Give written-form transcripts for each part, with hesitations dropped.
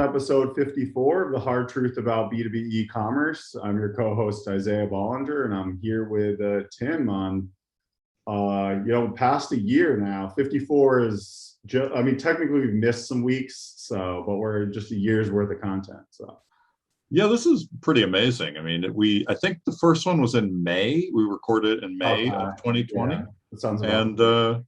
episode 54 of The Hard Truth About B2B E-Commerce. I'm your co-host, Isaiah Bollinger, and I'm here with Tim on, past a year now. 54 is just, technically we've missed some weeks, but we're just a year's worth of content, so. Yeah, this is pretty amazing. I think the first one was in May. We recorded in May of 2020. Yeah, that sounds about and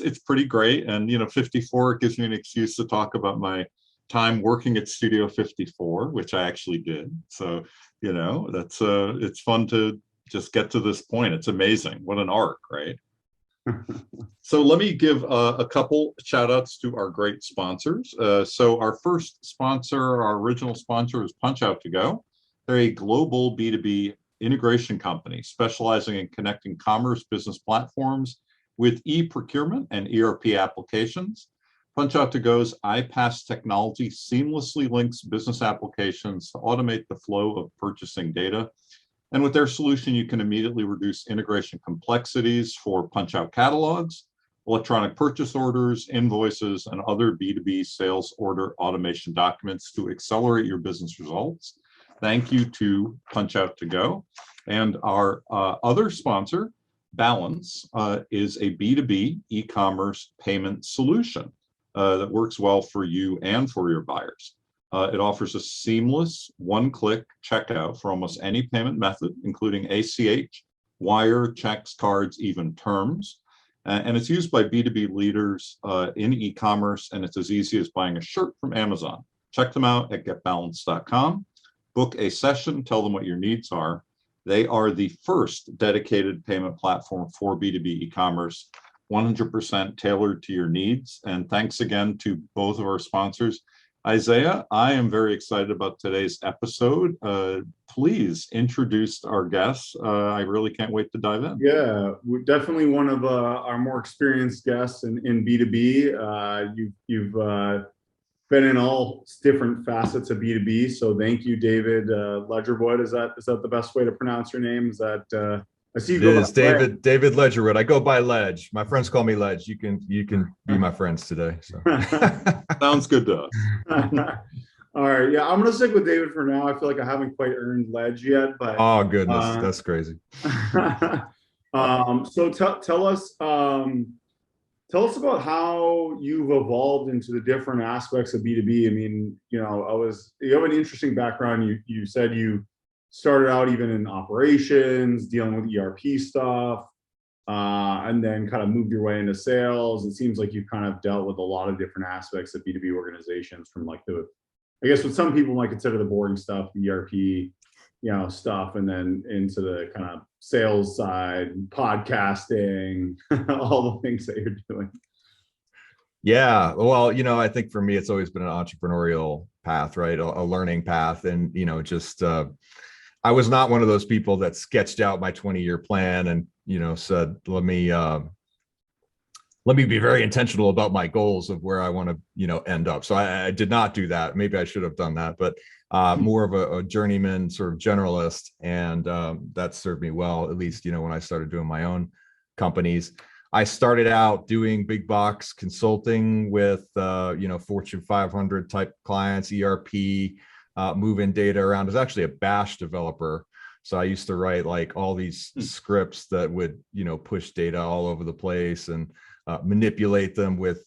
it's pretty great. And 54 gives me an excuse to talk about my time working at Studio 54, which I actually did. So that's it's fun to just get to this point. It's amazing. What an arc, right? So let me give a couple shout outs to our great sponsors. So our first sponsor, our original sponsor, is Punchout2Go. They're a global B2B integration company specializing in connecting commerce business platforms with e-procurement and ERP applications. Punchout2Go's iPaaS technology seamlessly links business applications to automate the flow of purchasing data. And with their solution, you can immediately reduce integration complexities for Punchout catalogs, electronic purchase orders, invoices, and other B2B sales order automation documents to accelerate your business results. Thank you to Punchout2Go. And our other sponsor, Balance, is a B2B e-commerce payment solution that works well for you and for your buyers. It offers a seamless one-click checkout for almost any payment method, including ACH, wire, checks, cards, even terms. And it's used by B2B leaders in e-commerce, and it's as easy as buying a shirt from Amazon. Check them out at getbalance.com. Book a session, tell them what your needs are. They are the first dedicated payment platform for B2B e-commerce, 100% tailored to your needs. And thanks again to both of our sponsors. Isaiah, I am very excited about today's episode. Please introduce our guests. I really can't wait to dive in. Yeah, we're definitely one of our more experienced guests in B2B. You've been in all different facets of B2B. So thank you, David Ledgerwood. Is that the best way to pronounce your name? Is that I see you it is David Ledgerwood. I go by Ledge. My friends call me Ledge. You can be my friends today. So. Sounds good to us. All right, yeah, I'm gonna stick with David for now. I feel like I haven't quite earned Ledge yet, but oh goodness, that's crazy. So tell us about how you've evolved into the different aspects of B2B. I mean, you have an interesting background. You said you started out even in operations, dealing with ERP stuff, and then kind of moved your way into sales. It seems like you've kind of dealt with a lot of different aspects of B2B organizations, from like I guess what some people might consider the boring stuff, the ERP, stuff, and then into the kind of sales side, podcasting, all the things that you're doing. Yeah, well, I think for me, it's always been an entrepreneurial path, right? A learning path. And, I was not one of those people that sketched out my 20-year plan and, said, let me be very intentional about my goals of where I want to, end up. So I did not do that. Maybe I should have done that, but more of a journeyman sort of generalist. And that served me well, at least, when I started doing my own companies. I started out doing big box consulting with, Fortune 500 type clients, ERP, moving data around. I was actually a Bash developer. So I used to write like all these scripts that would, push data all over the place and manipulate them with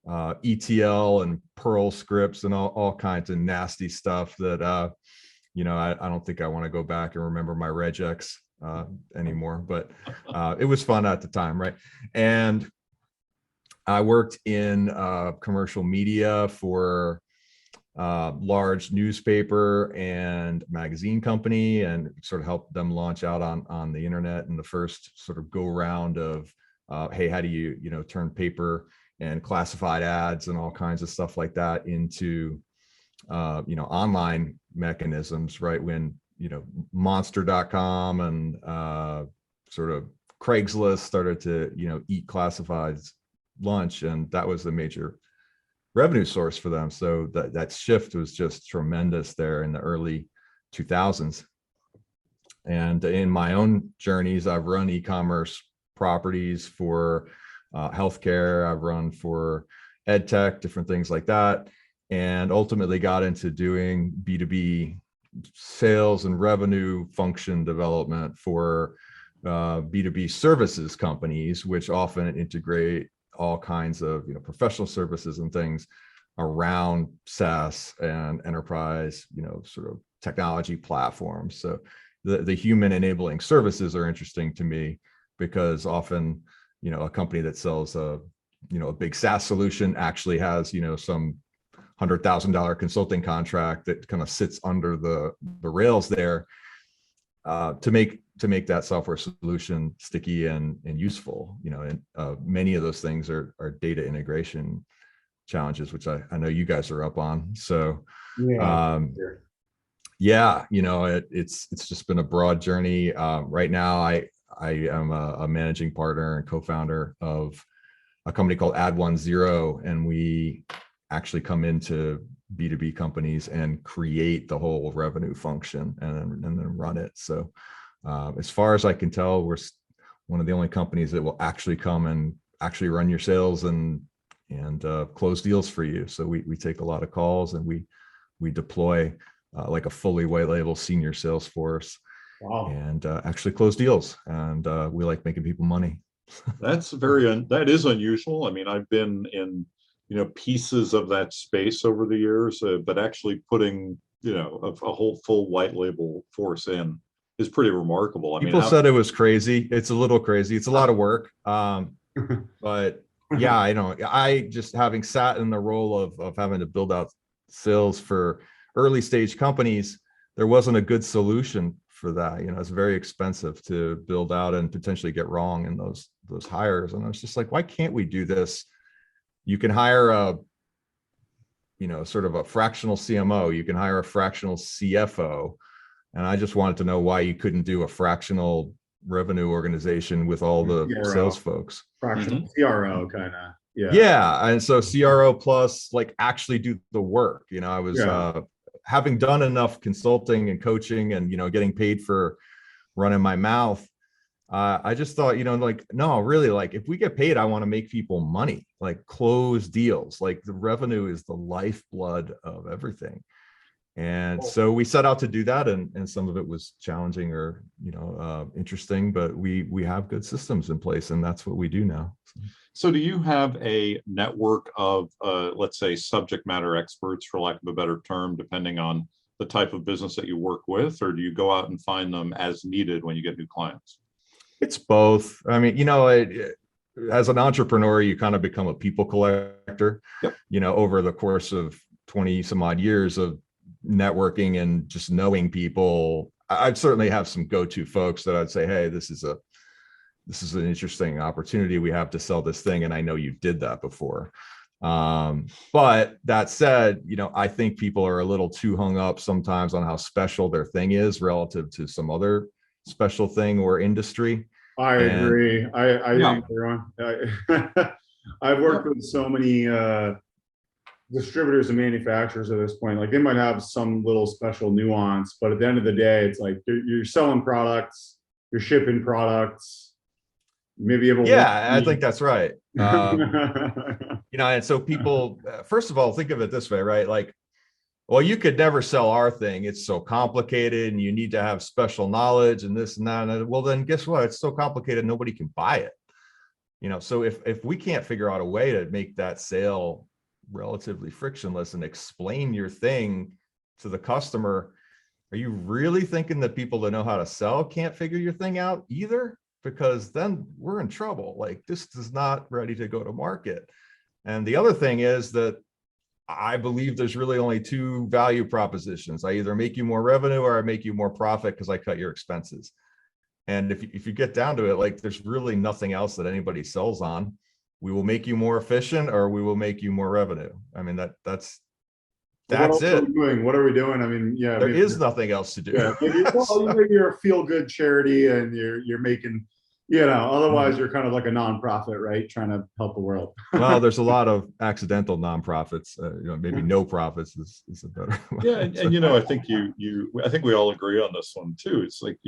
ETL and Perl scripts and all kinds of nasty stuff that, I don't think I want to go back and remember my regex anymore, but it was fun at the time, right? And I worked in commercial media for large newspaper and magazine company, and sort of helped them launch out on the internet in the first sort of go round of hey, how do you turn paper and classified ads and all kinds of stuff like that into online mechanisms, right? When monster.com and sort of Craigslist started to eat classifieds lunch, and that was the major revenue source for them. So that shift was just tremendous there in the early 2000s. And in my own journeys, I've run e-commerce properties for healthcare. I've run for ed tech, different things like that. and ultimately got into doing B2B sales and revenue function development for B2B services companies, which often integrate all kinds of professional services and things around SaaS and enterprise, sort of technology platforms. So the human enabling services are interesting to me because often, a company that sells a big SaaS solution actually has, some $100,000 consulting contract that kind of sits under the rails there to make that software solution sticky and useful. And many of those things are data integration challenges, which I know you guys are up on. So it's just been a broad journey. Right now, I am a managing partner and co-founder of a company called Add1Zero, and we actually come into B2B companies and create the whole revenue function and then run it. So as far as I can tell, we're one of the only companies that will actually come and actually run your sales and close deals for you. So we take a lot of calls, and we deploy like a fully white label senior sales force. Wow. And actually close deals. And we like making people money. That is unusual. I mean, I've been in pieces of that space over the years, but actually putting a whole full white label force in is pretty remarkable. People said it was crazy. It's a little crazy. It's a lot of work. But yeah, I just, having sat in the role of having to build out sales for early stage companies, there wasn't a good solution for that. It's very expensive to build out and potentially get wrong in those hires. And I was just like, why can't we do this? You can hire a sort of a fractional CMO, you can hire a fractional CFO. And I just wanted to know why you couldn't do a fractional revenue organization with all the CRO. sales folks. Fractional CRO kind of. Yeah. And so CRO plus like actually do the work. I was having done enough consulting and coaching and, getting paid for running my mouth. I just thought, no, really, like if we get paid, I want to make people money, like close deals. Like the revenue is the lifeblood of everything. And so we set out to do that, and some of it was challenging or interesting, but we have good systems in place, and that's what we do now. So do you have a network of let's say subject matter experts, for lack of a better term, depending on the type of business that you work with, or do you go out and find them as needed when you get new clients? It's both. I mean, as an entrepreneur, you kind of become a people collector. Yep. Over the course of 20 some odd years of networking and just knowing people, I'd certainly have some go-to folks that I'd say, hey, this is an interesting opportunity we have to sell this thing, and I know you did that before. But that said, I think people are a little too hung up sometimes on how special their thing is relative to some other special thing or industry. I agree. I think everyone. I've worked with so many distributors and manufacturers at this point. Like they might have some little special nuance, but at the end of the day, it's like you're selling products, you're shipping products. Maybe able. Yeah, I think that's right. And so people, first of all, think of it this way, right? Like, well, you could never sell our thing. It's so complicated and you need to have special knowledge and this and that. And well, then guess what? It's so complicated, nobody can buy it. So if we can't figure out a way to make that sale relatively frictionless and explain your thing to the customer, are you really thinking that people that know how to sell can't figure your thing out either? Because then we're in trouble. Like this is not ready to go to market. And the other thing is that I believe there's really only two value propositions. I either make you more revenue or I make you more profit because I cut your expenses. And if you get down to it, like there's really nothing else that anybody sells on. We will make you more efficient or we will make you more revenue. I mean, that's it. What are we doing? I mean, yeah. There is nothing else to do. Yeah, maybe you're a feel-good charity and you're making, otherwise you're kind of like a nonprofit, right? Trying to help the world. Well, there's a lot of accidental nonprofits. Maybe no profits is a better one. Yeah, and I think I think we all agree on this one too. It's like,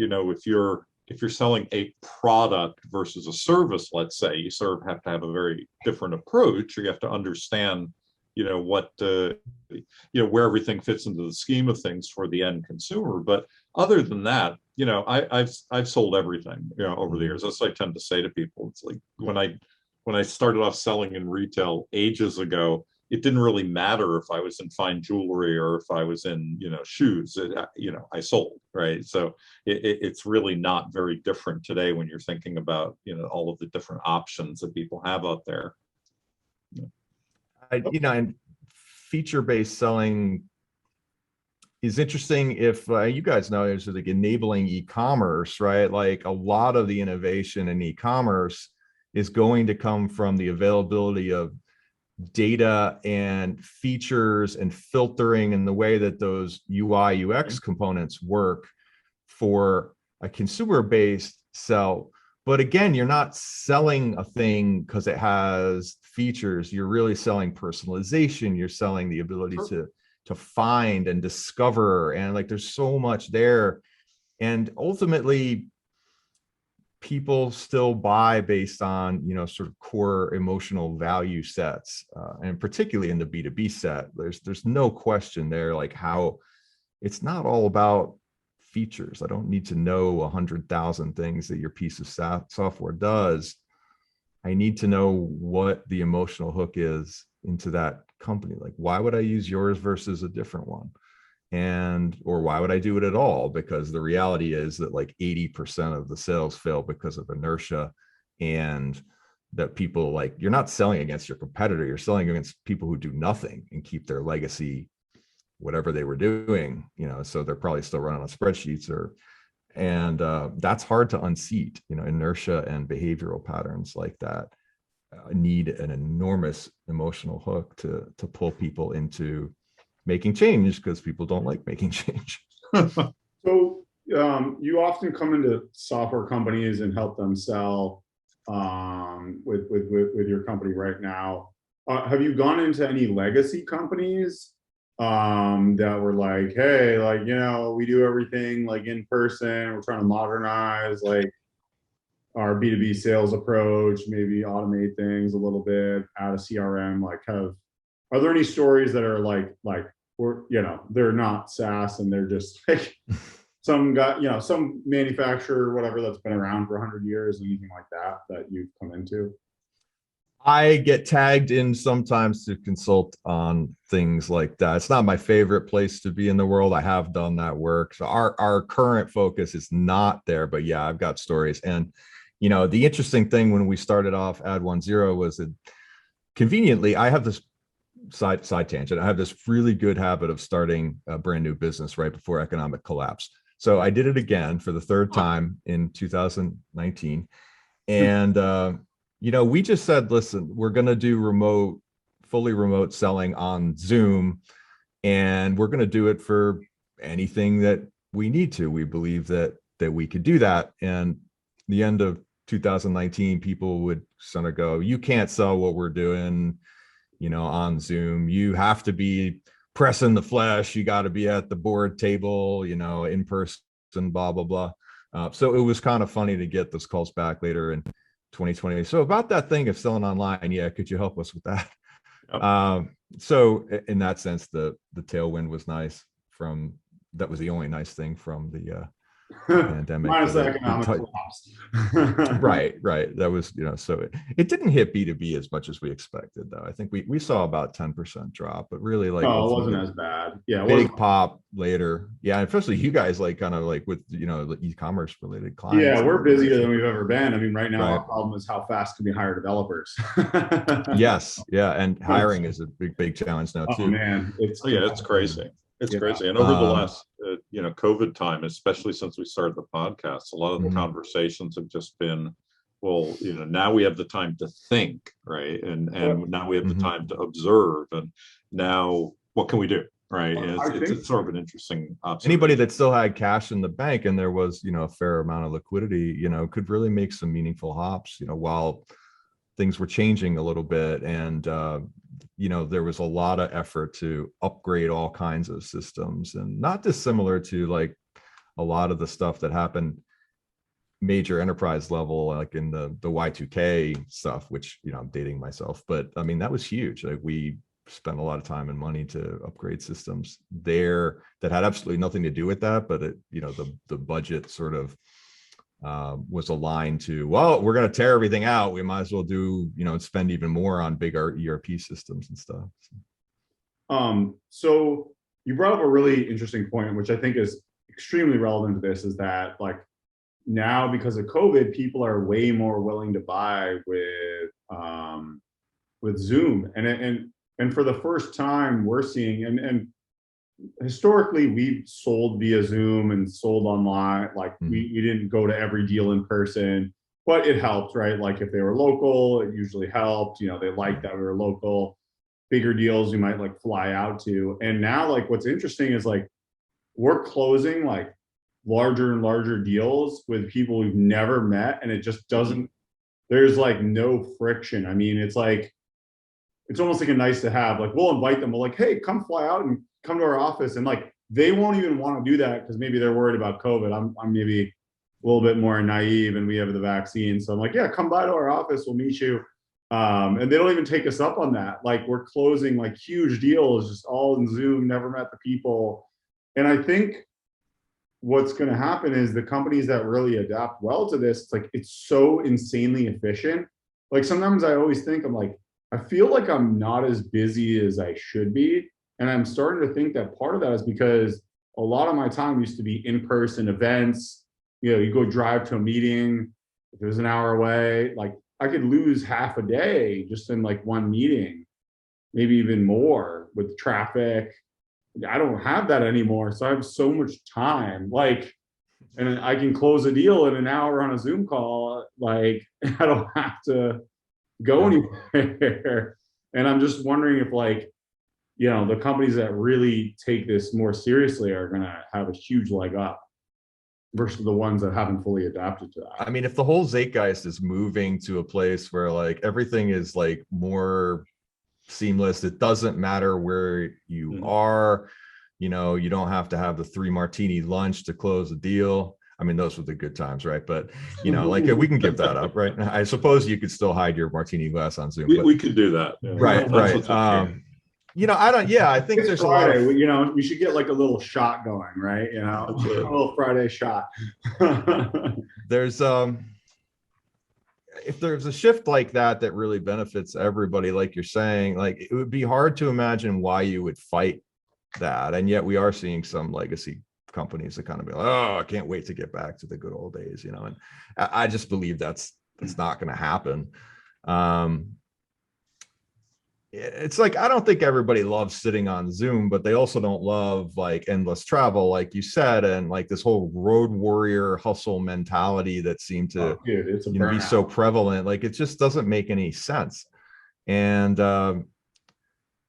if you're selling a product versus a service, let's say, you sort of have to have a very different approach. You have to understand, what where everything fits into the scheme of things for the end consumer. But other than that, I've sold everything, over the years. That's what I tend to say to people. It's like when I started off selling in retail ages ago, it didn't really matter if I was in fine jewelry or if I was in, shoes. I sold, right? So it's really not very different today when you're thinking about, all of the different options that people have out there. And feature-based selling is interesting. If you guys know, there's like enabling e-commerce, right? Like a lot of the innovation in e-commerce is going to come from the availability of data and features and filtering and the way that those UI UX components work for a consumer-based sell. But again, you're not selling a thing because it has features. You're really selling personalization. You're selling the ability to find and discover, and like there's so much there. And ultimately, people still buy based on, sort of core emotional value sets, and particularly in the B2B set, there's no question there, like how it's not all about features. I don't need to know 100,000 things that your piece of software does. I need to know what the emotional hook is into that company. Like, why would I use yours versus a different one? Or why would I do it at all? Because the reality is that like 80% of the sales fail because of inertia, and that people, like, you're not selling against your competitor, you're selling against people who do nothing and keep their legacy, whatever they were doing, so they're probably still running on spreadsheets and that's hard to unseat. Inertia and behavioral patterns like that need an enormous emotional hook to pull people into making change, because people don't like making change. So you often come into software companies and help them sell with your company right now. Have you gone into any legacy companies that were like, hey, like, we do everything like in person, we're trying to modernize like our B2B sales approach, maybe automate things a little bit, add a CRM, like are there any stories that are like we're, they're not SaaS and they're just like some guy, some manufacturer, whatever, that's been around for 100 years, anything like that you've come into? I get tagged in sometimes to consult on things like that. It's not my favorite place to be in the world. I have done that work. So our current focus is not there, but yeah, I've got stories. And, the interesting thing when we started off Add1Zero was that conveniently, I have this side tangent. I have this really good habit of starting a brand new business right before economic collapse. So I did it again for the third time in 2019. And, we just said, listen, we're going to do fully remote selling on Zoom, and we're going to do it for anything that we need to. We believe that we could do that. And the end of 2019, people would sort of go, you can't sell what we're doing, on Zoom. You have to be pressing the flesh. You got to be at the board table, in person, blah, blah, blah. So it was kind of funny to get those calls back later in 2020. So about that thing of selling online, yeah, could you help us with that? Yep. So in that sense, the tailwind was nice that was the only nice thing from the pandemic. Minus the economic collapse. Right. That was, so it didn't hit B2B as much as we expected, though. I think we saw about 10% drop, but really, like, it wasn't as bad. Yeah, big pop later. Yeah, especially you guys, like, kind of like with the e-commerce related clients. Yeah, we're busier than we've ever been. I mean, right now our problem is how fast can we hire developers? Yes, yeah, and hiring is a big challenge now too. Oh man, it's crazy. It's crazy. And over the last, COVID time, especially since we started the podcast, a lot of the conversations have just been, well, now we have the time to think, right? And now we have the time to observe. And now what can we do, right? And it's sort of an interesting observation. Anybody that still had cash in the bank and there was, a fair amount of liquidity, could really make some meaningful hops, while things were changing a little bit. And, there was a lot of effort to upgrade all kinds of systems, and not dissimilar to like a lot of the stuff that happened major enterprise level, like in the Y2K stuff, which, I'm dating myself, but I mean, that was huge. Like we spent a lot of time and money to upgrade systems there that had absolutely nothing to do with that, but it, you know, the budget sort of was aligned to, well, we're going to tear everything out, we might as well do, you know, spend even more on big ERP systems and stuff. So you brought up a really interesting point, which I think is extremely relevant to this, is that like now because of COVID, people are way more willing to buy with Zoom, and for the first time we're seeing, and historically we've sold via Zoom and sold online, like we didn't go to every deal in person, but it helped, right? Like if they were local, it usually helped, you know, they liked that we were local. Bigger deals you might like fly out to. And now like what's interesting is like we're closing like larger and larger deals with people we've never met, and it just doesn't, there's like no friction. I mean, it's like, it's almost like a nice to have. Like we'll invite them, we're like, hey, come fly out and come to our office, and like they won't even want to do that because maybe they're worried about COVID. I'm maybe a little bit more naive and we have the vaccine, so I'm like, yeah, come by to our office, we'll meet you. And they don't even take us up on that. Like we're closing like huge deals just all in Zoom, never met the people. And I think what's going to happen is the companies that really adapt well to this, it's like it's so insanely efficient. Like sometimes I always think, I'm like, I feel like I'm not as busy as I should be, and I'm starting to think that part of that is because a lot of my time used to be in-person events. You know, you go drive to a meeting, if it was an hour away, like I could lose half a day just in like one meeting, maybe even more with traffic. I don't have that anymore. So I have so much time, like, and I can close a deal in an hour on a Zoom call. Like I don't have to go anywhere. And I'm just wondering if like, you know, the companies that really take this more seriously are going to have a huge leg up versus the ones that haven't fully adapted to that. I mean, if the whole zeitgeist is moving to a place where like everything is like more seamless, it doesn't matter where you are, you know, you don't have to have the 3 martini lunch to close a deal. I mean, those were the good times, right? But you know, like we can give that up, right? I suppose you could still hide your martini glass on Zoom. We could do that. Yeah. Right. You know, I think it's there's Friday, a lot of, you know, we should get like a little shot going, right? You know, a little Friday shot. There's if there's a shift like that that really benefits everybody, like you're saying, like it would be hard to imagine why you would fight that. And yet we are seeing some legacy companies that kind of be like, oh, I can't wait to get back to the good old days, you know. And I just believe that's not going to happen. It's like, I don't think everybody loves sitting on Zoom, but they also don't love like endless travel, like you said, and like this whole road warrior hustle mentality that seemed to be so prevalent. Like it just doesn't make any sense. And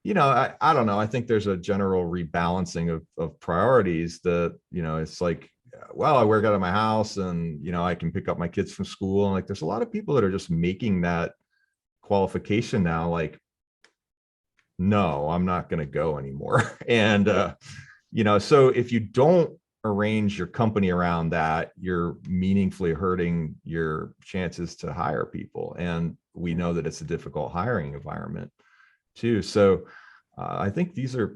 you know, I don't know. I think there's a general rebalancing of priorities that, you know, it's like, well, I work out of my house and, you know, I can pick up my kids from school. And like, there's a lot of people that are just making that qualification now, like, no, I'm not going to go anymore. And, you know, so if you don't arrange your company around that, you're meaningfully hurting your chances to hire people. And we know that it's a difficult hiring environment too. So I think these are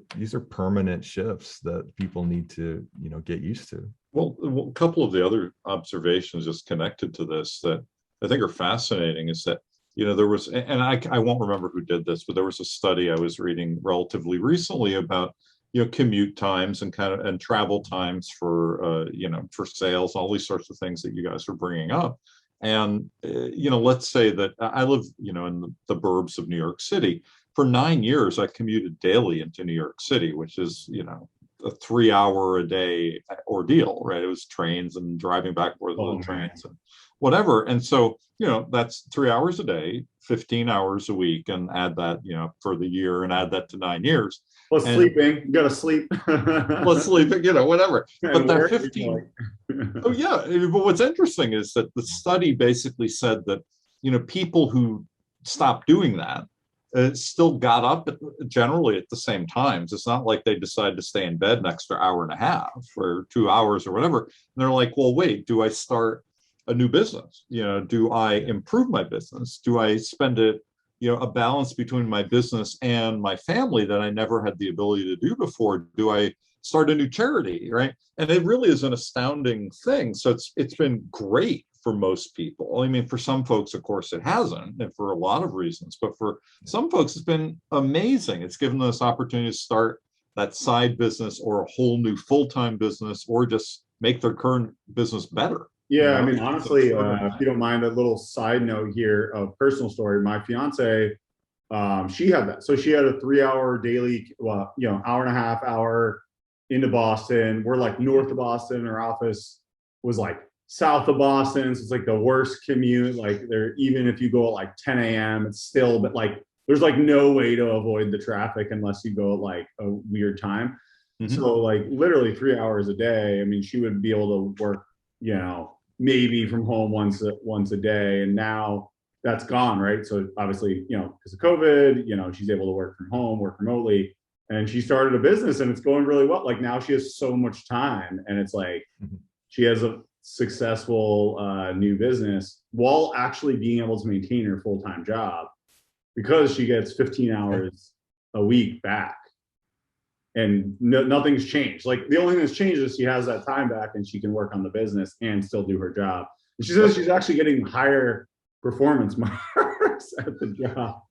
permanent shifts that people need to, you know, get used to. Well, a couple of the other observations just connected to this that I think are fascinating is that, you know, there was, and I won't remember who did this, but there was a study I was reading relatively recently about, you know, commute times and and travel times for, you know, for sales, all these sorts of things that you guys are bringing up. And, you know, let's say that I live, you know, in the burbs of New York City. For 9 years, I commuted daily into New York City, which is, you know, a 3-hour-a-day ordeal, right? It was trains and driving back and forth on the trains and whatever. And so, you know, that's 3 hours a day, 15 hours a week, and add that, you know, for the year and add that to 9 years. Plus sleeping, you gotta sleep. Plus sleeping, you know, whatever. But that 15, oh yeah. But what's interesting is that the study basically said that, you know, people who stopped doing that still got up generally at the same times. It's not like they decide to stay in bed an extra hour and a half or 2 hours or whatever. And they're like, well, wait, do I start a new business? You know, do I improve my business? Do I spend it a balance between my business and my family that I never had the ability to do before? Do I start a new charity, right? And it really is an astounding thing. So it's been great for most people. I mean, for some folks, of course, it hasn't, and for a lot of reasons. But for some folks, it's been amazing. It's given us opportunity to start that side business or a whole new full-time business, or just make their current business better. Yeah, I mean, honestly, if you don't mind a little side note here of personal story, my fiance, she had that. So she had a 3-hour daily, hour and a half, hour into Boston. We're like north of Boston. Our office was like south of Boston. So it's like the worst commute. Like there, even if you go at like 10 a.m., it's still, but like, there's like no way to avoid the traffic unless you go at like a weird time. Mm-hmm. So like literally 3 hours a day. I mean, she would be able to work, maybe from home once a day. And now that's gone, right? So obviously, because of COVID, she's able to work from home, work remotely. And she started a business and it's going really well. Like now she has so much time, and it's like she has a successful new business while actually being able to maintain her full-time job, because she gets 15 hours a week back, and nothing's changed. Like the only thing that's changed is she has that time back and she can work on the business and still do her job. And she says she's actually getting higher performance marks at the job.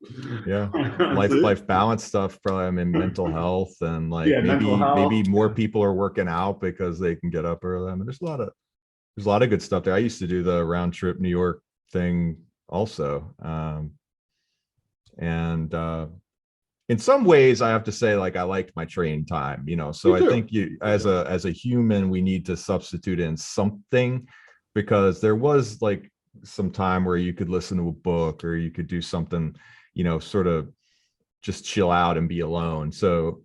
Yeah, life balance stuff. Probably, I mean, mental health, and like maybe more people are working out because they can get up early. I mean, there's a lot of good stuff there. I used to do the round trip New York thing also, and in some ways, I have to say, like, I liked my train time. So I think as a human, we need to substitute in something, because there was like some time where you could listen to a book, or you could do something, sort of just chill out and be alone. So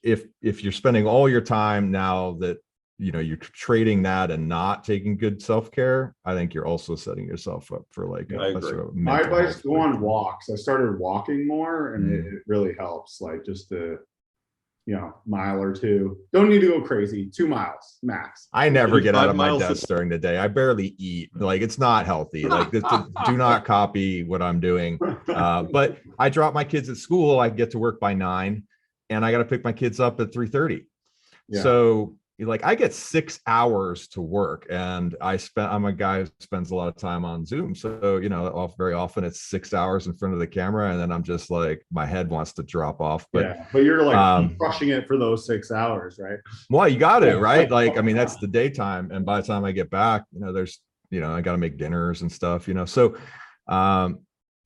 if you're spending all your time now that, you're trading that and not taking good self-care, I think you're also setting yourself up for like a sort of my advice: go on walks. I started walking more, and it really helps, like just to, mile or two. Don't need to go crazy. 2 miles max. I never get out of my desk during the day. I barely eat. Like, it's not healthy. Like, do not copy what I'm doing. But I drop my kids at school. I get to work by 9, and I got to pick my kids up at 3:30. Yeah. So like, I get 6 hours to work, and I'm a guy who spends a lot of time on Zoom. So, very often it's 6 hours in front of the camera, and then I'm just like, my head wants to drop off. But you're like crushing it for those 6 hours, right? Well, you got it, right? Like, I mean, that's the daytime. And by the time I get back, there's, I got to make dinners and stuff, so,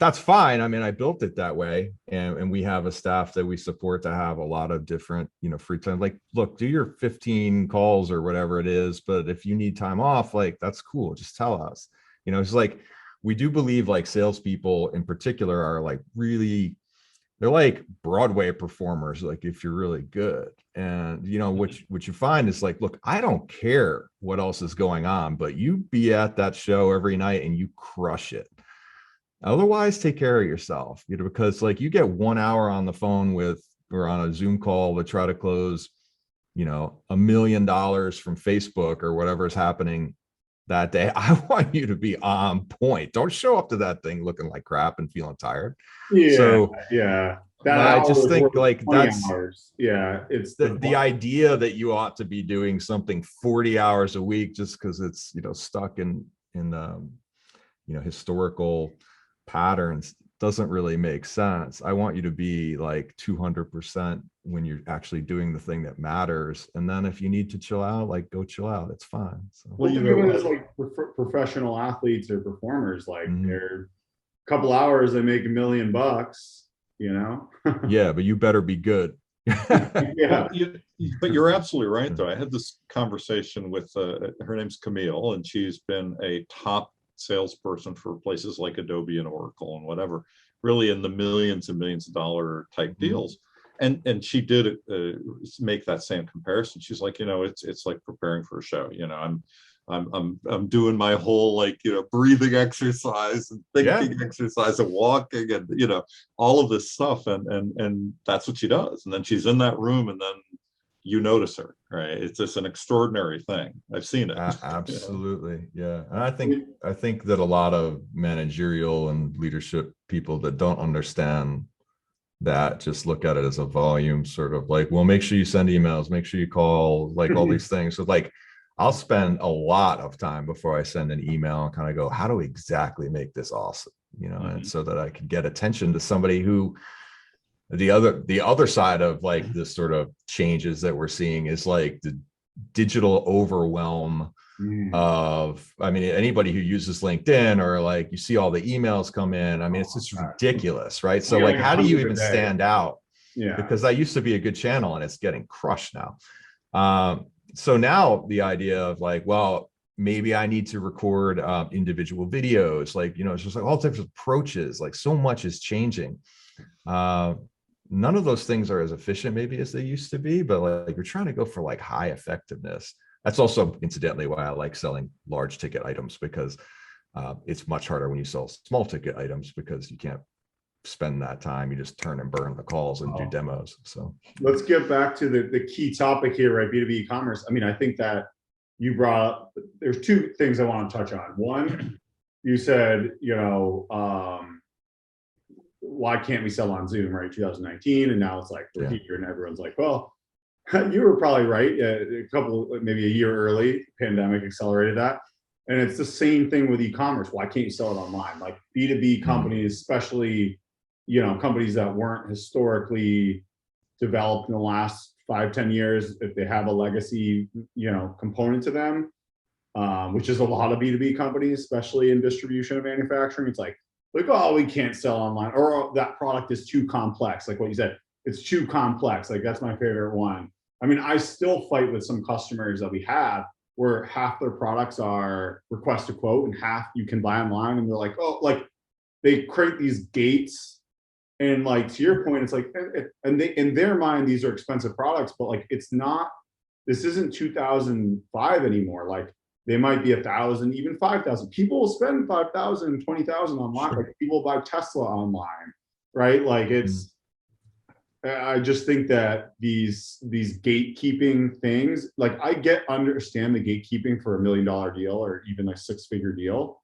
that's fine. I mean, I built it that way, and we have a staff that we support to have a lot of different, free time. Like, look, do your 15 calls or whatever it is, but if you need time off, like, that's cool. Just tell us. It's like, we do believe like salespeople in particular are like they're like Broadway performers. Like, if you're really good, and what you find is like, look, I don't care what else is going on, but you be at that show every night and you crush it. Otherwise, take care of yourself, because like, you get 1 hour on the phone or on a Zoom call to try to close, $1 million from Facebook or whatever is happening that day. I want you to be on point. Don't show up to that thing looking like crap and feeling tired. Yeah. So, I just think like that's hours. Yeah. It's the idea that you ought to be doing something 40 hours a week just because it's, stuck in historical patterns doesn't really make sense. I want you to be like 200% when you're actually doing the thing that matters. And then if you need to chill out, like, go chill out. It's fine. So, well, even as like professional athletes or performers, like they're a couple hours, they make $1 million, Yeah, but you better be good. Yeah. But you're absolutely right, though. I had this conversation with her name's Camille, and she's been a top salesperson for places like Adobe and Oracle and whatever, really in the millions and millions of dollar type deals. And she did make that same comparison. She's like, it's like preparing for a show. I'm doing my whole, like, breathing exercise and thinking exercise and walking and all of this stuff, and that's what she does. And then she's in that room, and then you notice her, right? It's just an extraordinary thing. I've seen it. Absolutely. Yeah. And I think that a lot of managerial and leadership people that don't understand that just look at it as a volume, sort of like, well, make sure you send emails, make sure you call, like all these things. So like, I'll spend a lot of time before I send an email and kind of go, how do we exactly make this awesome? And so that I can get attention to somebody who, the other side of like this sort of changes that we're seeing is like the digital overwhelm of, I mean, anybody who uses LinkedIn, or like you see all the emails come in. I mean, it's just ridiculous, right? So like, how do you even stand out? Yeah. Because that used to be a good channel and it's getting crushed now. So now the idea of like, well, maybe I need to record individual videos, like, it's just like all types of approaches, like so much is changing. None of those things are as efficient maybe as they used to be, but like you're trying to go for like high effectiveness. That's also incidentally why I like selling large ticket items, because it's much harder when you sell small ticket items, because you can't spend that time. You just turn and burn the calls and do demos. So let's get back to the key topic here, right? B2B e-commerce. I mean, I think that you brought up, there's two things I want to touch on. One, you said, why can't we sell on Zoom, right? 2019, and now it's like we're here, and everyone's like, well, you were probably right. Maybe a year early, pandemic accelerated that. And it's the same thing with e-commerce. Why can't you sell it online? Like B2B companies, especially, companies that weren't historically developed in the last 5-10 years, if they have a legacy, component to them, which is a lot of B2B companies, especially in distribution and manufacturing. It's like, oh, we can't sell online, or that product is too complex. Like what you said, it's too complex. Like that's my favorite one. I mean, I still fight with some customers that we have where half their products are request a quote and half you can buy online, and they're like, oh, like they create these gates. And like, to your point, it's like, and they, in their mind, these are expensive products, but like, it's not, this isn't 2005 anymore. Like they might be 1,000, even 5,000. People will spend 5,000, 20,000 online. Like people buy Tesla online, right? Like it's, I just think that these gatekeeping things, like I understand the gatekeeping for $1 million deal or even a 6-figure deal,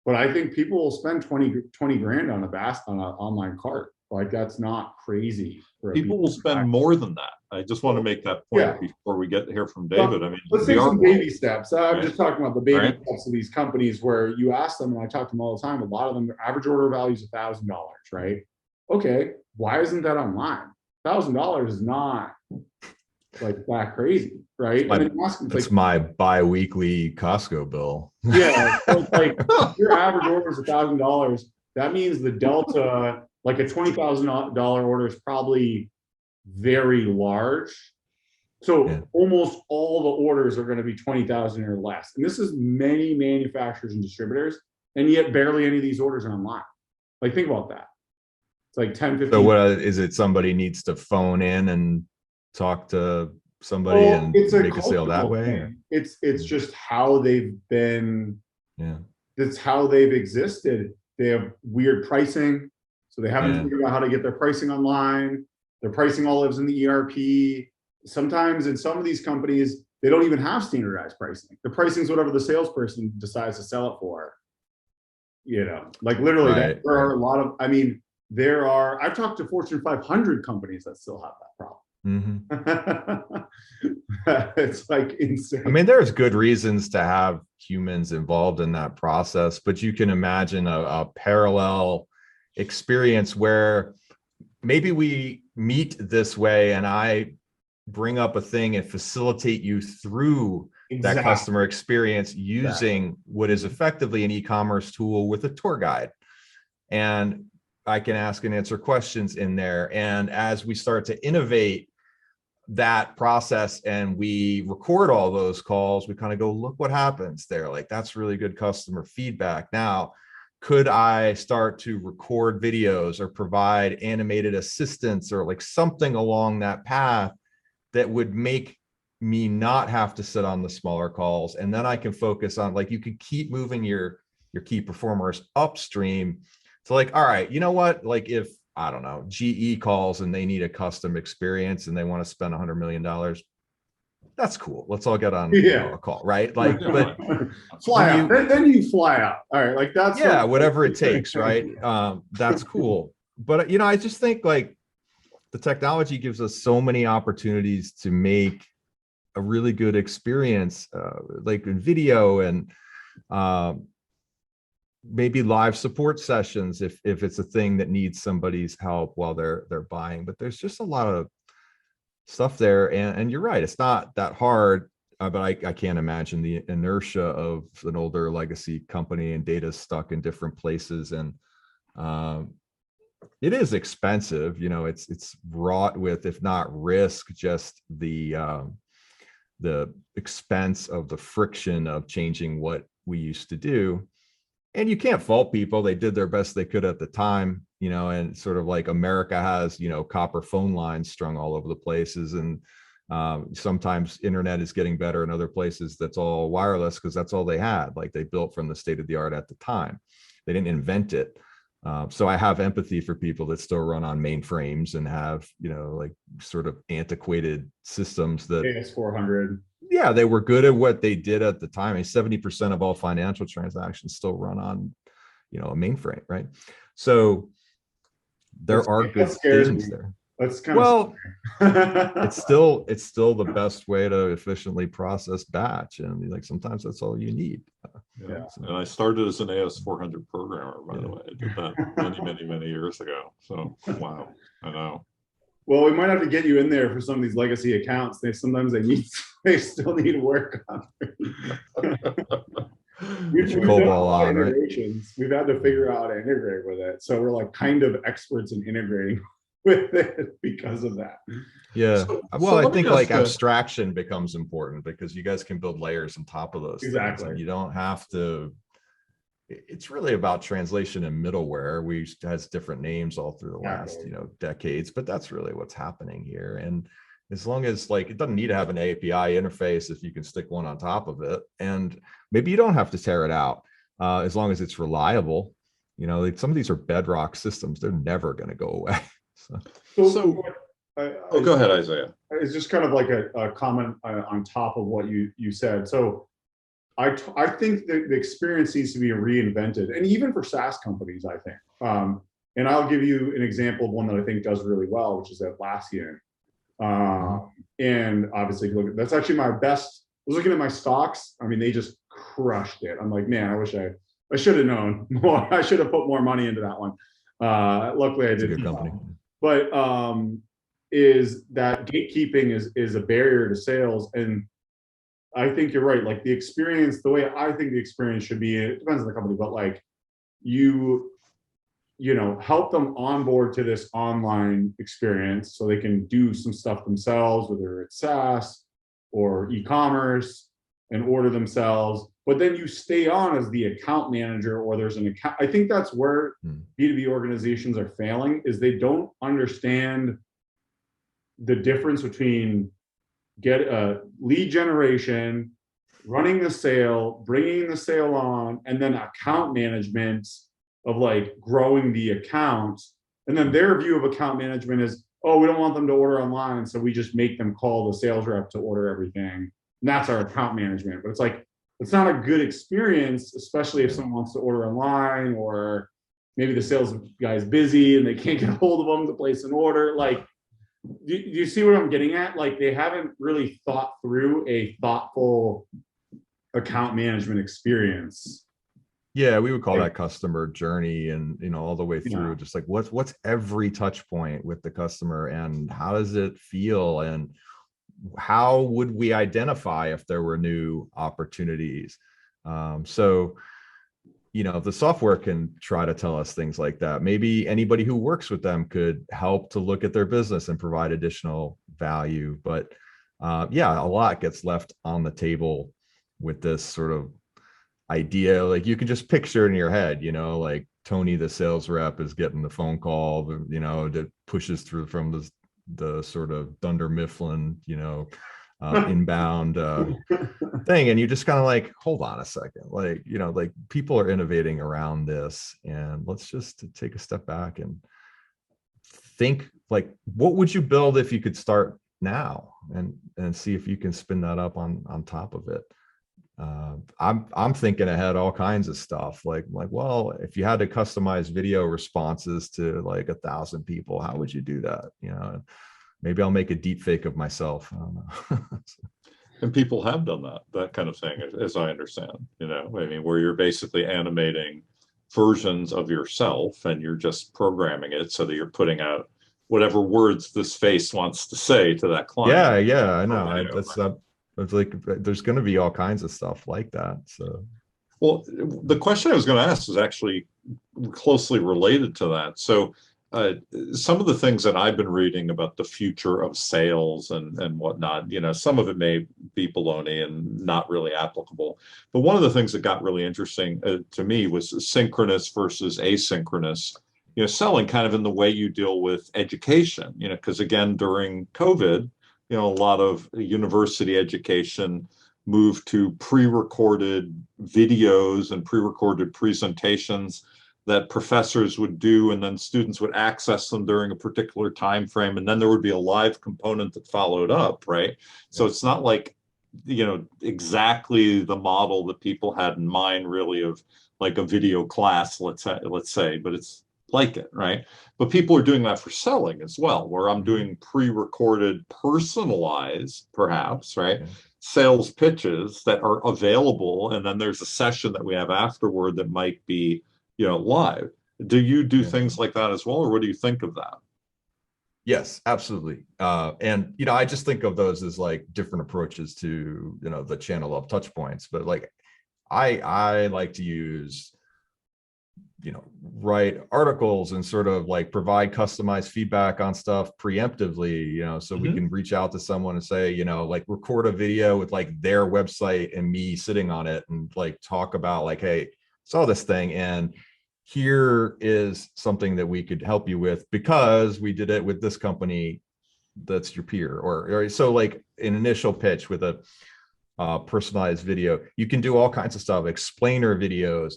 but I think people will spend 20 grand on an online cart. Like that's not crazy. People will spend more than that. I just want to make that point before we get to hear from David. I mean, let's take some baby steps. I'm just talking about the baby steps of these companies where you ask them, and I talk to them all the time, a lot of them, their average order value is $1,000, right? Okay, why isn't that online? $1,000 is not like that crazy, right? It's my bi-weekly Costco bill. Yeah, so it's like your average order is $1,000. That means the delta, like a $20,000 order, is probably very large. So almost all the orders are going to be 20,000 or less. And this is many manufacturers and distributors, and yet barely any of these orders are online. Like think about that. It's like 10, 15. So what is it? Somebody needs to phone in and talk to somebody and make a sale that way? It's just how they've been. Yeah. That's how they've existed. They have weird pricing. So they haven't figured out how to get their pricing online. Their pricing all lives in the ERP. Sometimes in some of these companies, they don't even have standardized pricing. The pricing is whatever the salesperson decides to sell it for. Like literally there are a lot of, I've talked to Fortune 500 companies that still have that problem. It's like insane. I mean, there's good reasons to have humans involved in that process, but you can imagine a parallel experience where maybe we meet this way and I bring up a thing and facilitate you through that customer experience using what is effectively an e-commerce tool with a tour guide. And I can ask and answer questions in there. And as we start to innovate that process and we record all those calls, we kind of go, look what happens there. Like, that's really good customer feedback. Now, could I start to record videos or provide animated assistance or like something along that path that would make me not have to sit on the smaller calls? And then I can focus on, like, you can keep moving your key performers upstream. So like, all right, you know what? Like if, I don't know, GE calls and they need a custom experience and they want to spend $100 million, that's cool. Let's all get on a call, right? Like, but fly out. Then you fly out. All right, like that's whatever it takes, right? That's cool. But I just think like the technology gives us so many opportunities to make a really good experience, like in video and maybe live support sessions if it's a thing that needs somebody's help while they're buying. But there's just a lot of stuff there, and you're right, it's not that hard. But I can't imagine the inertia of an older legacy company and data stuck in different places, and it is expensive. It's wrought with, if not risk, just the expense of the friction of changing what we used to do. And you can't fault people. They did their best they could at the time, and sort of like America has, copper phone lines strung all over the places. And sometimes internet is getting better in other places that's all wireless because that's all they had. Like they built from the state of the art at the time. They didn't invent it. So I have empathy for people that still run on mainframes and have, like sort of antiquated systems that AS400. Yeah, they were good at what they did at the time. 70% of all financial transactions still run on, a mainframe, right? So there are good things there. That's kind of it's still the best way to efficiently process batch, and like sometimes that's all you need. Yeah. And I started as an AS400 programmer, by the way. I did that many years ago. So wow, I know. Well, we might have to get you in there for some of these legacy accounts. They still need work on. We've done integrations. We've had to figure out how to integrate with it. So we're like kind of experts in integrating with it because of that. Yeah. Well, I think like abstraction becomes important because you guys can build layers on top of those. Exactly. Things. You don't have to. It's really about translation and middleware. We has different names all through the last, decades, but that's really what's happening here. And as long as like, it doesn't need to have an API interface if you can stick one on top of it, and maybe you don't have to tear it out as long as it's reliable. Like some of these are bedrock systems. They're never going to go away. So go ahead, Isaiah. It's just kind of like a comment on top of what you said. So I think that the experience needs to be reinvented, and even for SaaS companies, I think. And I'll give you an example of one that I think does really well, which is Atlassian. And obviously, that's actually my best. I was looking at my stocks. I mean, they just crushed it. I'm like, man, I wish I should have known more. I should have put more money into that one. Luckily, I didn't. But is that gatekeeping is a barrier to sales, and I think you're right. Like the experience, the way I think the experience should be, it depends on the company, but like you help them onboard to this online experience so they can do some stuff themselves, whether it's SaaS or e-commerce, and order themselves. But then you stay on as the account manager, or there's an account. I think that's where B2B organizations are failing, is they don't understand the difference between lead generation, running the sale, bringing the sale on, and then account management of like growing the account. And then their view of account management is, oh, we don't want them to order online, so we just make them call the sales rep to order everything. And that's our account management. But it's like, it's not a good experience, especially if someone wants to order online, or maybe the sales guy is busy and they can't get a hold of them to place an order. Like, do you see what I'm getting at? Like, they haven't really thought through a thoughtful account management experience. Yeah, we would call that customer journey, and all the way through, just like what's every touch point with the customer, and how does it feel, and how would we identify if there were new opportunities? So the software can try to tell us things like that. Maybe anybody who works with them could help to look at their business and provide additional value. But a lot gets left on the table with this sort of idea. Like you can just picture it in your head, like Tony, the sales rep, is getting the phone call, that pushes through from the sort of Dunder Mifflin, inbound thing, and you just kind of like, hold on a second, like like people are innovating around this, and let's just take a step back and think, like, what would you build if you could start now and see if you can spin that up on top of it. I'm thinking ahead all kinds of stuff like, well, if you had to customize video responses to like 1,000 people, how would you do that? You know, maybe I'll make a deep fake of myself. I don't know. And people have done that kind of thing, as I understand, you know, I mean, where you're basically animating versions of yourself and you're just programming it so that you're putting out whatever words this face wants to say to that client. Yeah, I know. It's like there's going to be all kinds of stuff like that. So, well, the question I was going to ask is actually closely related to that. So, some of the things that I've been reading about the future of sales and whatnot, you know, some of it may be baloney and not really applicable. But one of the things that got really interesting to me was synchronous versus asynchronous, you know, selling kind of in the way you deal with education, you know, because again, during COVID, you know, a lot of university education moved to pre-recorded videos and pre-recorded presentations that professors would do, and then students would access them during a particular time frame, and then there would be a live component that followed up, right? So it's not like, you know, exactly the model that people had in mind, really, of like a video class, let's say, but it's like it, right? But people are doing that for selling as well, where I'm doing pre-recorded, personalized, perhaps, right? Sales pitches that are available, and then there's a session that we have afterward that might be, you know, live. Do you do things like that as well, or what do you think of that? Yes, absolutely. And, you know, I just think of those as like different approaches to, you know, the channel of touch points, but like, I like to use, you know, write articles and sort of like provide customized feedback on stuff preemptively, you know, so we can reach out to someone and say, you know, like record a video with like their website and me sitting on it and like talk about like, hey, saw this thing and here is something that we could help you with because we did it with this company that's your peer, or so like an initial pitch with a personalized video. You can do all kinds of stuff, explainer videos,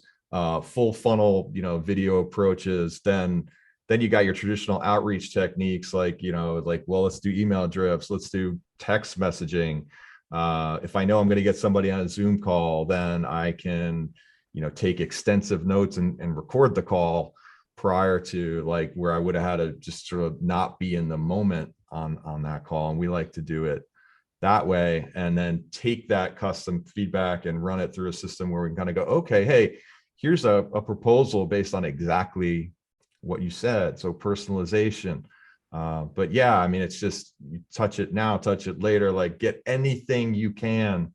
full funnel, you know, video approaches. Then you got your traditional outreach techniques, like, you know, like, well, let's do email drifts, let's do text messaging. If I know I'm going to get somebody on a Zoom call, then I can, you know, take extensive notes and record the call prior to like where I would have had to just sort of not be in the moment on that call. And we like to do it that way, and then take that custom feedback and run it through a system where we can kind of go, okay, hey, here's a proposal based on exactly what you said. So personalization. But yeah, I mean, it's just you touch it now, touch it later, like get anything you can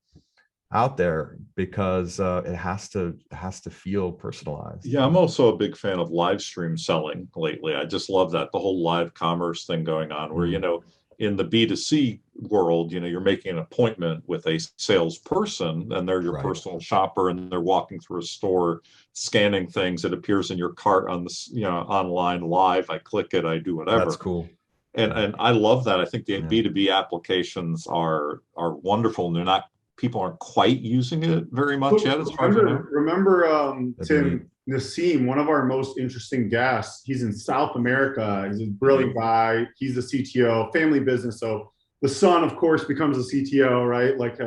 out there because it has to feel personalized. Yeah, I'm also a big fan of live stream selling lately. I just love that, the whole live commerce thing going on where, you know, in the B2C world, you know, you're making an appointment with a salesperson and they're your personal shopper and they're walking through a store, scanning things. It appears in your cart on the, you know, online live. I click it, I do whatever. That's cool. And I love that. I think the B2B applications are wonderful, and they're not, people aren't quite using it very much yet, as far as I know. Remember, Tim Nassim, one of our most interesting guests, he's in South America. He's a brilliant guy. He's the CTO, family business. So the son, of course, becomes a CTO, right? Like,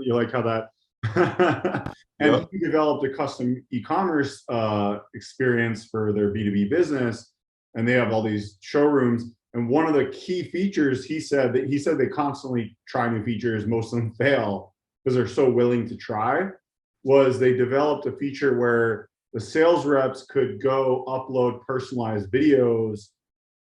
you like how that. And he developed a custom e-commerce experience for their B2B business. And they have all these showrooms. And one of the key features, he said they constantly try new features. Most of them fail because they're so willing to try, was they developed a feature where the sales reps could go upload personalized videos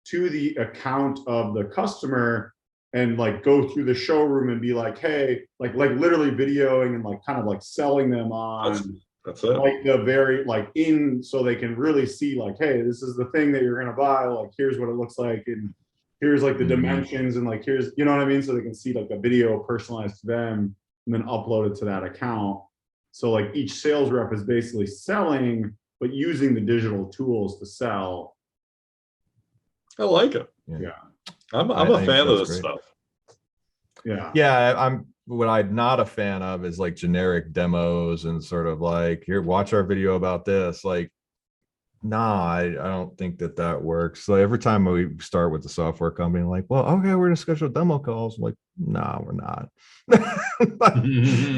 to the account of the customer and like go through the showroom and be like, hey, like literally videoing and like kind of like selling them on that's it. Like the very like in, so they can really see like, hey, this is the thing that you're gonna buy, like here's what it looks like and here's like the dimensions and like here's, you know what I mean? So they can see like a video personalized to them and then upload it to that account. So like each sales rep is basically selling, but using the digital tools to sell. I like it. Yeah. I'm a fan of this stuff. Yeah. What I'm not a fan of is like generic demos and sort of like, here, watch our video about this. Like, Nah, I don't think that that works. So every time we start with the software company, like, well, okay, we're gonna schedule demo calls. I'm like, nah, we're not.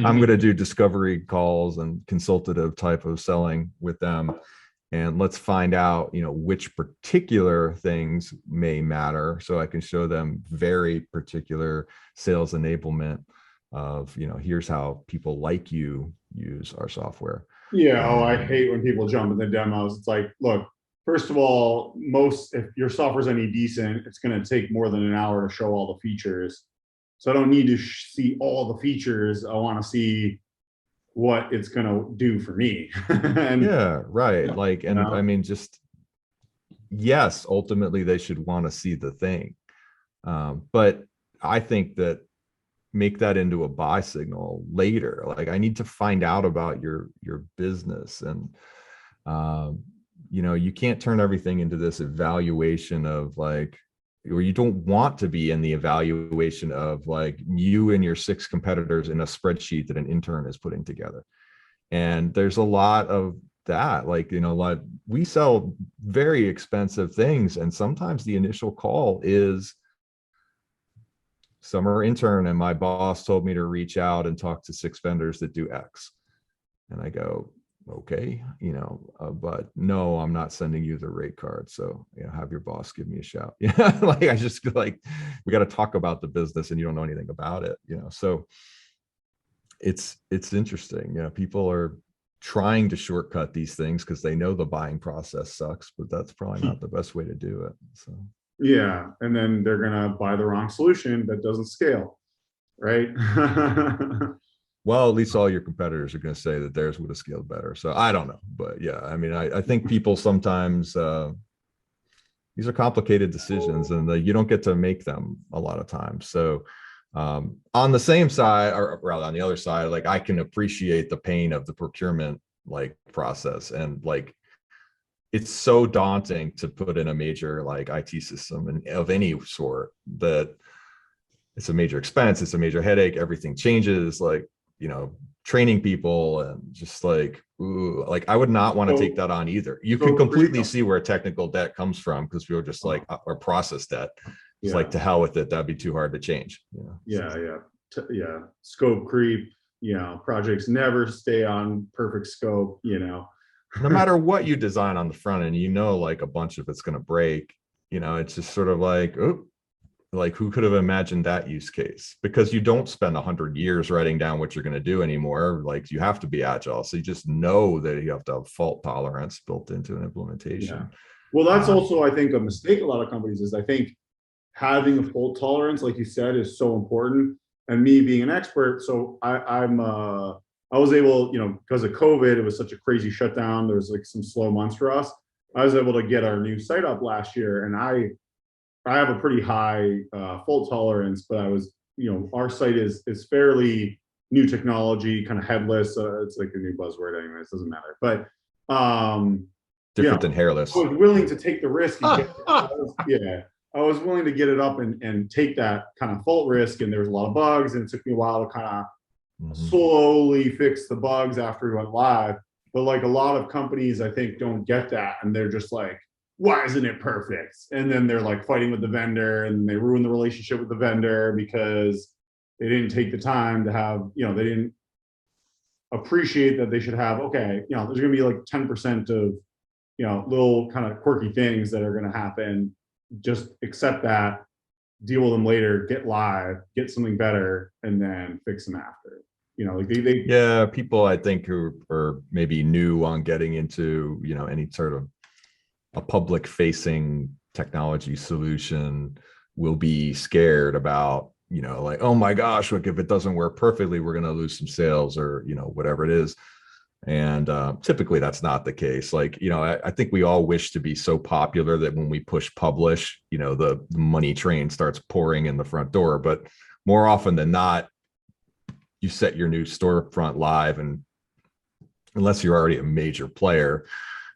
I'm gonna do discovery calls and consultative type of selling with them, and let's find out, which particular things may matter, so I can show them very particular sales enablement of, here's how people like you use our software. Yeah, oh, I And hate when people jump in the demos. It's like, look, first of all, if your software's any decent, it's going to take more than an hour to show all the features. So I don't need to see all the features. I want to see what it's going to do for me. And yeah, right. Like, and I mean, just yes, ultimately they should want to see the thing. But I think that make that into a buy signal later. Like, I need to find out about your business, and you can't turn everything into this evaluation of like, or you don't want to be in the evaluation of like you and your 6 competitors in a spreadsheet that an intern is putting together. And there's a lot of that, like, like we sell very expensive things, and sometimes the initial call is summer intern and my boss told me to reach out and talk to 6 vendors that do X. And I go, okay, but no, I'm not sending you the rate card. So, have your boss give me a shout. Yeah. Like, I just like, we got to talk about the business and you don't know anything about it, so it's interesting. People are trying to shortcut these things because they know the buying process sucks, but that's probably not the best way to do it. So yeah, and then they're going to buy the wrong solution that doesn't scale, right? well, at least all your competitors are going to say that theirs would have scaled better. So I don't know, but yeah, I mean, I think people sometimes, these are complicated decisions, and you don't get to make them a lot of times. So on the same side, or rather on the other side, like, I can appreciate the pain of the procurement like process, and like, it's so daunting to put in a major like IT system and of any sort, that it's a major expense, it's a major headache, everything changes, like, training people, and just like, ooh, like I would not want to take that on either. You can completely see where technical debt comes from, because we were just like, or process debt. It's like, to hell with it, that'd be too hard to change. Yeah. Scope creep, projects never stay on perfect scope, no matter what you design on the front end, like a bunch of it's going to break. It's just sort of like, oh, like, who could have imagined that use case? Because you don't spend 100 years writing down what you're going to do anymore. Like, you have to be agile. So you just know that you have to have fault tolerance built into an implementation. Yeah. Well, that's also, I think, a mistake a lot of companies is, I think having a fault tolerance, like you said, is so important. And me being an expert, so I was able, because of COVID, it was such a crazy shutdown. There was like some slow months for us. I was able to get our new site up last year, and I have a pretty high fault tolerance, but our site is fairly new technology, kind of headless. It's like a new buzzword, anyways, doesn't matter. But different than hairless. I was willing to take the risk. And I was willing to get it up and take that kind of fault risk. And there was a lot of bugs, and it took me a while to kind of slowly fix the bugs after we went live. But like, a lot of companies, I think, don't get that, and they're just like, why isn't it perfect? And then they're like fighting with the vendor, and they ruin the relationship with the vendor because they didn't take the time to have, they didn't appreciate that they should have, okay, there's going to be like 10% of, little kind of quirky things that are going to happen. Just accept that, deal with them later, get live, get something better, and then fix them after. Yeah, people, I think, who are maybe new on getting into, any sort of a public facing technology solution will be scared about, like, oh my gosh, look, if it doesn't work perfectly, we're going to lose some sales, or, whatever it is. And typically that's not the case. Like, I think we all wish to be so popular that when we push publish, the money train starts pouring in the front door. But more often than not, you set your new storefront live, and unless you're already a major player,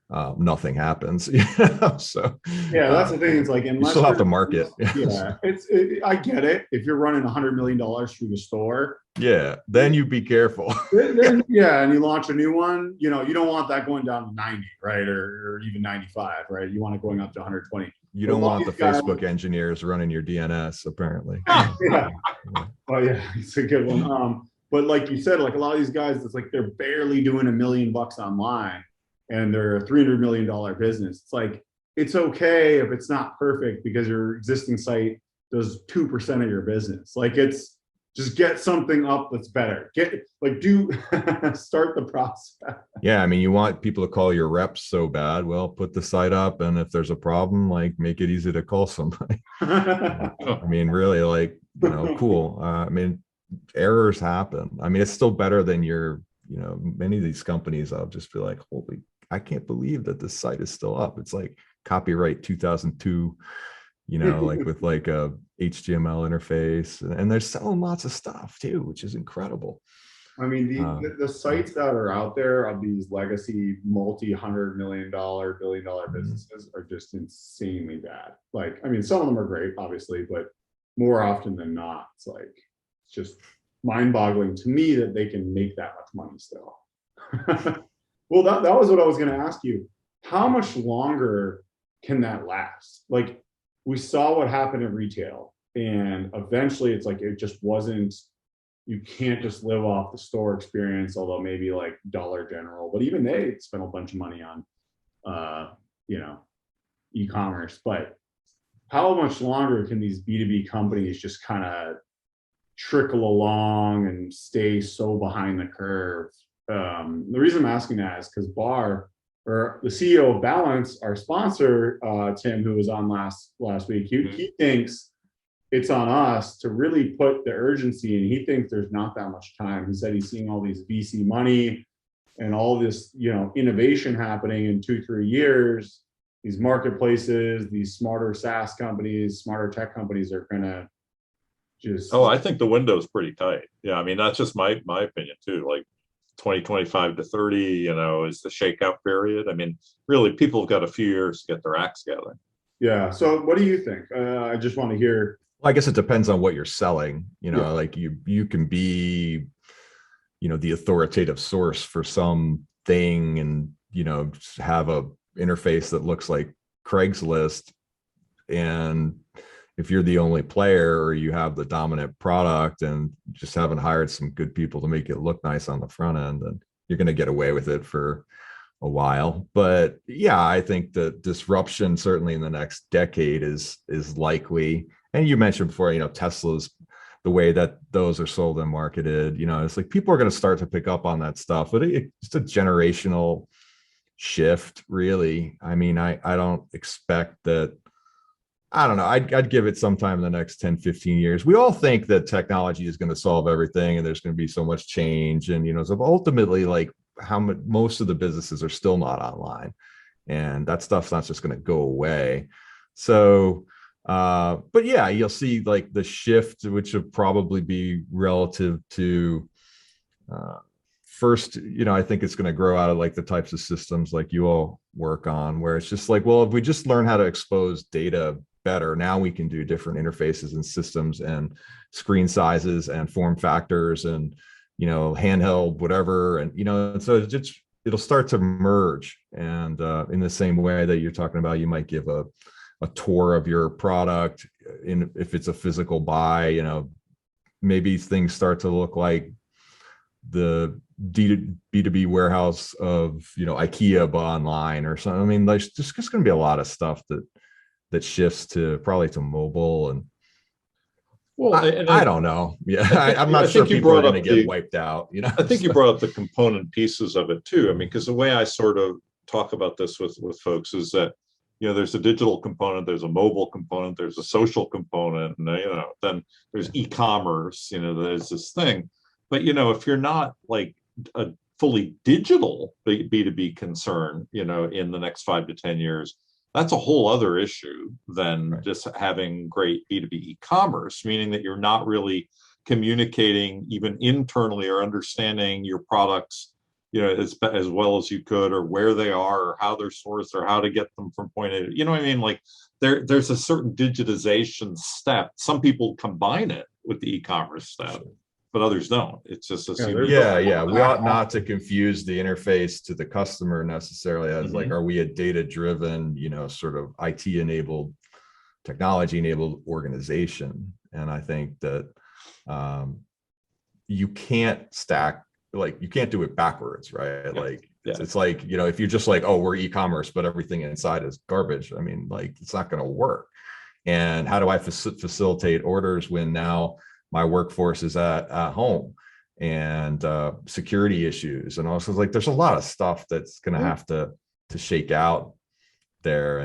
nothing happens. So Yeah, that's the thing. It's like, you unless still have to you're, market. yeah, I get it. If you're running $100 million through the store, Yeah, then you be careful. then yeah, and you launch a new one, you know, you don't want that going down to 90, right? Or even 95, right? You want it going up to 120. You But a don't lot of want the these guys, Facebook engineers running your DNS, apparently. yeah. Oh yeah, it's a good one. But like you said, like a lot of these guys, it's like they're barely doing $1 million online and they're a $300 million business. It's like, it's okay if it's not perfect because your existing site does 2% of your business. Like, it's just get something up that's better. Get like do start the process. Yeah, I mean, you want people to call your reps so bad. Well, put the site up, and if there's a problem, like make it easy to call somebody. I mean, really, like, cool. I mean, errors happen. I mean, it's still better than many of these companies. I'll just be like, holy, I can't believe that this site is still up. It's like copyright 2002, like with like a HTML interface, and they're selling lots of stuff too, which is incredible. I mean, the sites that are out there of these legacy multi-$100 million, billion-dollar businesses are just insanely bad. Like, I mean, some of them are great, obviously, but more often than not, it's like, it's just mind-boggling to me that they can make that much money still. Well, that was what I was going to ask you. How much longer can that last? Like, we saw what happened in retail, and eventually it's like, it just wasn't, you can't just live off the store experience, although maybe like Dollar General, but even they spent a bunch of money on, e-commerce. But how much longer can these B2B companies just kind of trickle along and stay so behind the curve? The reason I'm asking that is because Bar, or the CEO of Balance, our sponsor, Tim, who was on last week, he thinks it's on us to really put the urgency in. He thinks there's not that much time. He said he's seeing all these VC money and all this, innovation happening in 2-3 years. These marketplaces, these smarter SaaS companies, smarter tech companies are gonna just. Oh, I think the window is pretty tight. Yeah, I mean, that's just my opinion too. Like 2025 to 30, is the shakeout period. I mean, really, people have got a few years to get their acts together. Yeah. So what do you think? I just want to hear. Well, I guess it depends on what you're selling. Yeah. Like you can be, the authoritative source for something, and have a interface that looks like Craigslist. And if you're the only player, or you have the dominant product and just haven't hired some good people to make it look nice on the front end, then you're going to get away with it for a while. But yeah, I think the disruption certainly in the next decade is likely. And you mentioned before, Tesla's, the way that those are sold and marketed, it's like people are going to start to pick up on that stuff, but it's a generational shift, really. I mean, I don't expect that. I don't know. I'd give it sometime in the next 10, 15 years. We all think that technology is going to solve everything and there's going to be so much change. And, so ultimately, like, most of the businesses are still not online, and that stuff's not just going to go away. So, but yeah, you'll see like the shift, which will probably be relative to, first, I think it's going to grow out of like the types of systems like you all work on, where it's just like, well, if we just learn how to expose data better, now we can do different interfaces and systems and screen sizes and form factors and, handheld, whatever. And, so it'll start to merge. And in the same way that you're talking about, you might give a tour of your product if it's a physical buy, maybe things start to look like the B2B warehouse of, IKEA, but online or something. I mean, there's just going to be a lot of stuff that shifts to probably to mobile. And well, I don't know. Yeah, I'm not sure people are going to get wiped out. I think you brought up the component pieces of it too. I mean, because the way I sort of talk about this with folks is that, there's a digital component, there's a mobile component, there's a social component, and then there's e-commerce. There's this thing. But if you're not like a fully digital B2B concern, in the next 5 to 10 years, that's a whole other issue than just having great B2B e-commerce, meaning that you're not really communicating even internally or understanding your products as well as you could, or where they are, or how they're sourced, or how to get them from point A. You know what I mean? Like there's a certain digitization step. Some people combine it with the e-commerce step, but others don't. It's just yeah. We ought not to confuse the interface to the customer necessarily as like, are we a data-driven, sort of IT-enabled, technology-enabled organization? And I think that you can't stack, like you can't do it backwards, right? Like it's like, if you're just like, oh, we're e-commerce, but everything inside is garbage. I mean, like it's not going to work. And how do I facilitate orders when now my workforce is at home, and security issues, and also like there's a lot of stuff that's going to have to shake out there.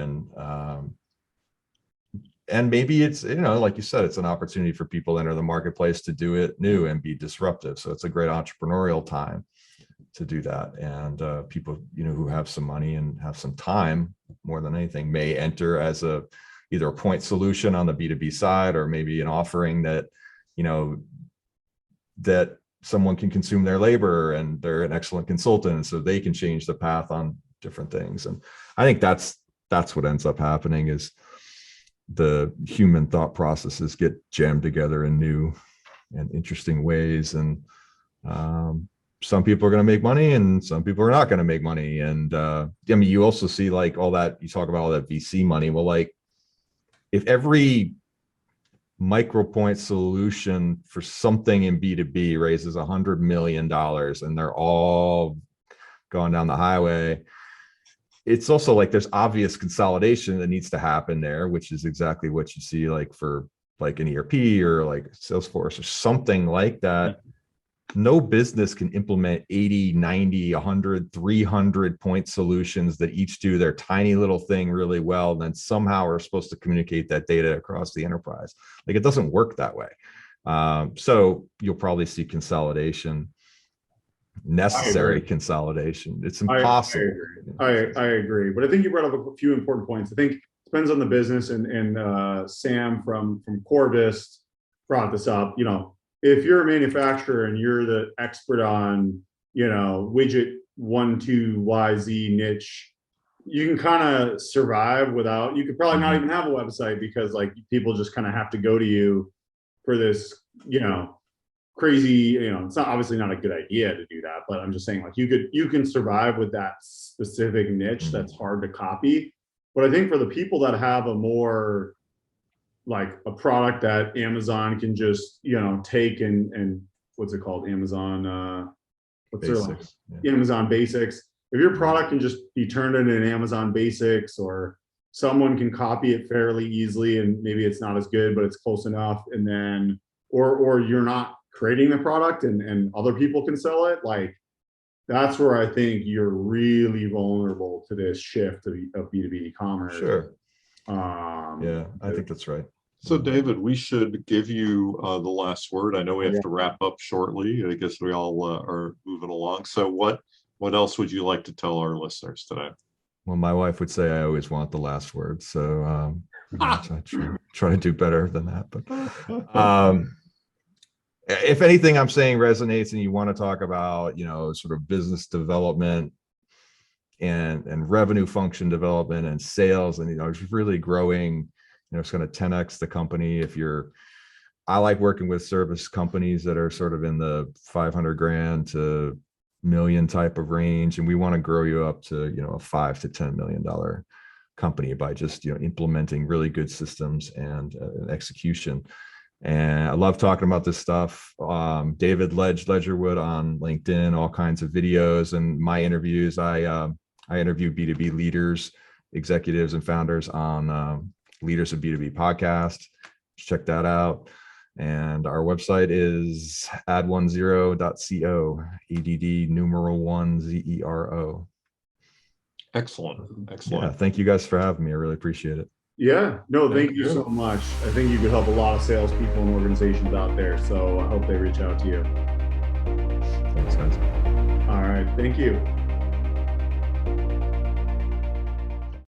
And maybe it's, like you said, it's an opportunity for people to enter the marketplace to do it new and be disruptive. So it's a great entrepreneurial time to do that. And people, who have some money and have some time more than anything may enter as either a point solution on the B2B side, or maybe an offering that, that someone can consume their labor and they're an excellent consultant, and so they can change the path on different things. And I think that's what ends up happening, is the human thought processes get jammed together in new and interesting ways. And some people are going to make money and some people are not going to make money. And I mean, you also see like all that, you talk about all that VC money. Well, like if every micro point solution for something in B2B raises $100 million and they're all going down the highway, it's also like there's obvious consolidation that needs to happen there, which is exactly what you see like for like an ERP or like Salesforce or something like that. No business can implement 80, 90, 100, 300 point solutions that each do their tiny little thing really well, and then somehow are supposed to communicate that data across the enterprise. Like it doesn't work that way. So you'll probably see consolidation, necessary consolidation. It's impossible. I agree. But I think you brought up a few important points. I think it depends on the business, and Sam from Corvus brought this up. If you're a manufacturer and you're the expert on, widget 1, 2, Y, Z niche, you can kind of survive without, you could probably not even have a website, because like people just kind of have to go to you for this, crazy, it's not obviously not a good idea to do that, but I'm just saying like you can survive with that specific niche that's hard to copy. But I think for the people that have a more like a product that Amazon can just, take and what's it called? Amazon, Basics. Amazon Basics. If your product can just be turned into an Amazon Basics, or someone can copy it fairly easily, and maybe it's not as good, but it's close enough. And then, or you're not creating the product and other people can sell it. Like that's where I think you're really vulnerable to this shift of B2B e-commerce. Sure. Yeah, I think that's right. So David, we should give you the last word. I know we have to wrap up shortly. I guess we all are moving along. So what else would you like to tell our listeners today? Well, my wife would say I always want the last word. So I try to do better than that. But if anything I'm saying resonates and you want to talk about, sort of business development and revenue function development and sales, and it's really growing, it's going to 10x the company. I like working with service companies that are sort of in the 500 grand to million type of range, and we want to grow you up to a $5 to $10 million company by just implementing really good systems and execution. And I love talking about this stuff. David Ledgerwood on LinkedIn, all kinds of videos, and my interviews. I interview B2B leaders, executives, and founders on Leaders of B2B podcast. Check that out. And our website is Add1Zero.co, ADD1Zero. Excellent. Yeah, thank you guys for having me. I really appreciate it. Yeah, no, thank you so much. I think you could help a lot of salespeople and organizations out there. So I hope they reach out to you. Thanks, guys. All right. Thank you.